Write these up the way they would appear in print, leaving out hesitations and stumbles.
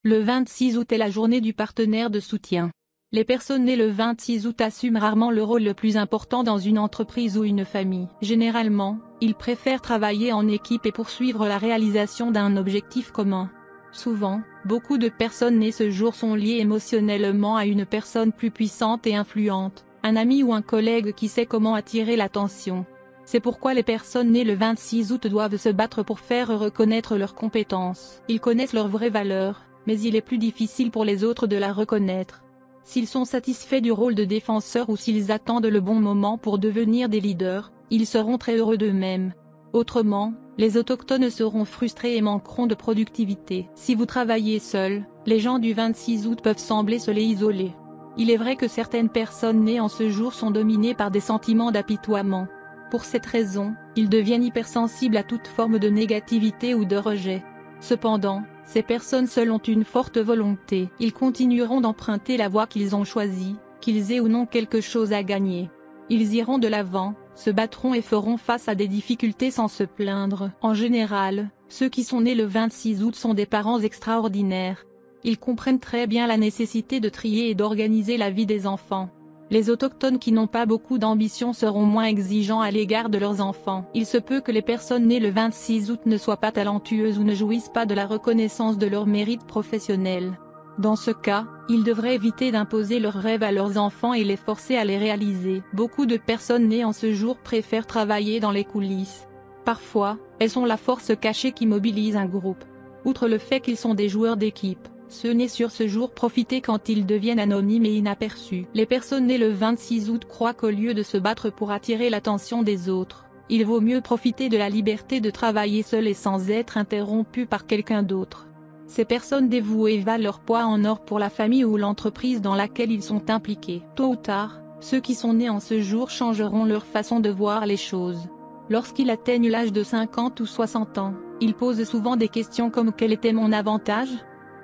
Le 26 août est la journée du partenaire de soutien. Les personnes nées le 26 août assument rarement le rôle le plus important dans une entreprise ou une famille. Généralement, ils préfèrent travailler en équipe et poursuivre la réalisation d'un objectif commun. Souvent, beaucoup de personnes nées ce jour sont liées émotionnellement à une personne plus puissante et influente, un ami ou un collègue qui sait comment attirer l'attention. C'est pourquoi les personnes nées le 26 août doivent se battre pour faire reconnaître leurs compétences. Ils connaissent leurs vraies valeurs, mais il est plus difficile pour les autres de la reconnaître. S'ils sont satisfaits du rôle de défenseur ou s'ils attendent le bon moment pour devenir des leaders, ils seront très heureux d'eux-mêmes. Autrement, les autochtones seront frustrés et manqueront de productivité. Si vous travaillez seul, les gens du 26 août peuvent sembler se les isoler. Il est vrai que certaines personnes nées en ce jour sont dominées par des sentiments d'apitoiement. Pour cette raison, ils deviennent hypersensibles à toute forme de négativité ou de rejet. Cependant, ces personnes seules ont une forte volonté. Ils continueront d'emprunter la voie qu'ils ont choisie, qu'ils aient ou non quelque chose à gagner. Ils iront de l'avant, se battront et feront face à des difficultés sans se plaindre. En général, ceux qui sont nés le 26 août sont des parents extraordinaires. Ils comprennent très bien la nécessité de trier et d'organiser la vie des enfants. Les autochtones qui n'ont pas beaucoup d'ambition seront moins exigeants à l'égard de leurs enfants. Il se peut que les personnes nées le 26 août ne soient pas talentueuses ou ne jouissent pas de la reconnaissance de leur mérite professionnel. Dans ce cas, ils devraient éviter d'imposer leurs rêves à leurs enfants et les forcer à les réaliser. Beaucoup de personnes nées en ce jour préfèrent travailler dans les coulisses. Parfois, elles sont la force cachée qui mobilise un groupe. Outre le fait qu'ils sont des joueurs d'équipe, ceux nés sur ce jour profitent quand ils deviennent anonymes et inaperçus. Les personnes nées le 26 août croient qu'au lieu de se battre pour attirer l'attention des autres, il vaut mieux profiter de la liberté de travailler seul et sans être interrompu par quelqu'un d'autre. Ces personnes dévouées valent leur poids en or pour la famille ou l'entreprise dans laquelle ils sont impliqués. Tôt ou tard, ceux qui sont nés en ce jour changeront leur façon de voir les choses. Lorsqu'ils atteignent l'âge de 50 ou 60 ans, ils posent souvent des questions comme « Quel était mon avantage ?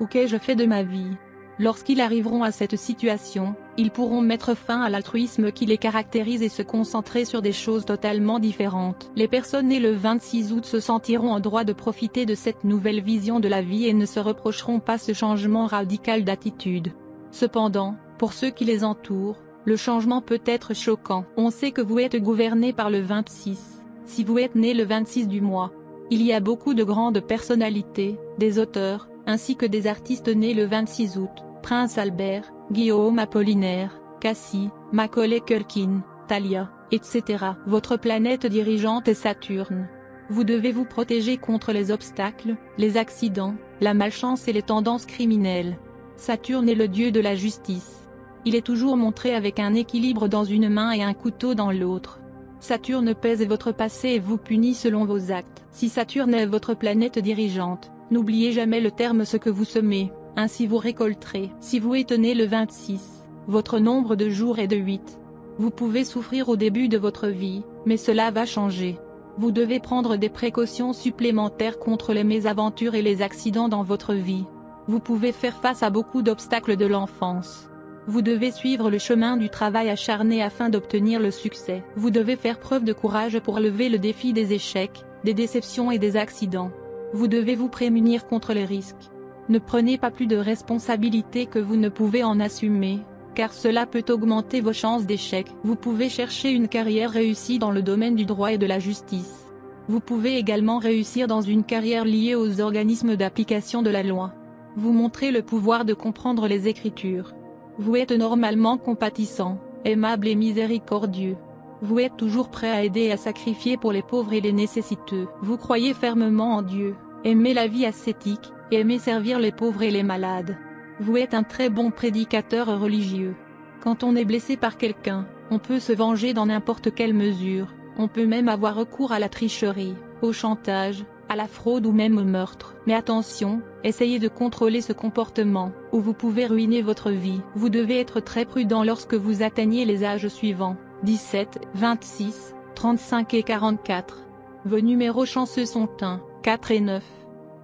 Ou qu'ai-je fait de ma vie ?» Lorsqu'ils arriveront à cette situation, ils pourront mettre fin à l'altruisme qui les caractérise et se concentrer sur des choses totalement différentes. Les personnes nées le 26 août se sentiront en droit de profiter de cette nouvelle vision de la vie et ne se reprocheront pas ce changement radical d'attitude. Cependant, pour ceux qui les entourent, le changement peut être choquant. On sait que vous êtes gouverné par le 26, si vous êtes né le 26 du mois. Il y a beaucoup de grandes personnalités, des auteurs, ainsi que des artistes nés le 26 août, Prince Albert, Guillaume Apollinaire, Cassie, Macaulay Culkin, Thalia, etc. Votre planète dirigeante est Saturne. Vous devez vous protéger contre les obstacles, les accidents, la malchance et les tendances criminelles. Saturne est le dieu de la justice. Il est toujours montré avec un équilibre dans une main et un couteau dans l'autre. Saturne pèse votre passé et vous punit selon vos actes. Si Saturne est votre planète dirigeante, n'oubliez jamais le terme ce que vous semez, ainsi vous récolterez. Si vous êtes né le 26, votre nombre de jours est de 8. Vous pouvez souffrir au début de votre vie, mais cela va changer. Vous devez prendre des précautions supplémentaires contre les mésaventures et les accidents dans votre vie. Vous pouvez faire face à beaucoup d'obstacles de l'enfance. Vous devez suivre le chemin du travail acharné afin d'obtenir le succès. Vous devez faire preuve de courage pour lever le défi des échecs, des déceptions et des accidents. Vous devez vous prémunir contre les risques. Ne prenez pas plus de responsabilités que vous ne pouvez en assumer, car cela peut augmenter vos chances d'échec. Vous pouvez chercher une carrière réussie dans le domaine du droit et de la justice. Vous pouvez également réussir dans une carrière liée aux organismes d'application de la loi. Vous montrez le pouvoir de comprendre les Écritures. Vous êtes normalement compatissant, aimable et miséricordieux. Vous êtes toujours prêt à aider et à sacrifier pour les pauvres et les nécessiteux. Vous croyez fermement en Dieu, aimez la vie ascétique, et aimez servir les pauvres et les malades. Vous êtes un très bon prédicateur religieux. Quand on est blessé par quelqu'un, on peut se venger dans n'importe quelle mesure, on peut même avoir recours à la tricherie, au chantage, à la fraude ou même au meurtre. Mais attention, essayez de contrôler ce comportement, ou vous pouvez ruiner votre vie. Vous devez être très prudent lorsque vous atteignez les âges suivants, 17, 26, 35 et 44. Vos numéros chanceux sont 1, 4 et 9.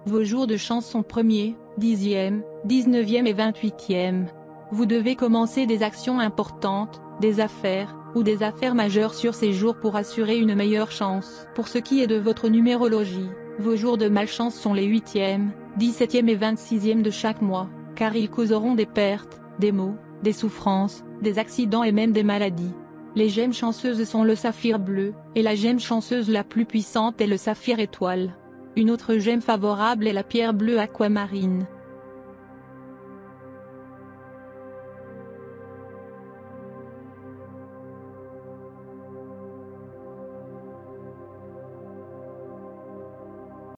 Vos jours de chance sont 1er, 10e, 19e et 28e. Vous devez commencer des actions importantes, des affaires, ou des affaires majeures sur ces jours pour assurer une meilleure chance. Pour ce qui est de votre numérologie, vos jours de malchance sont les 8e, 17e et 26e de chaque mois, car ils causeront des pertes, des maux, des souffrances, des accidents et même des maladies. Les gemmes chanceuses sont le saphir bleu, et la gemme chanceuse la plus puissante est le saphir étoile. Une autre gemme favorable est la pierre bleue aquamarine.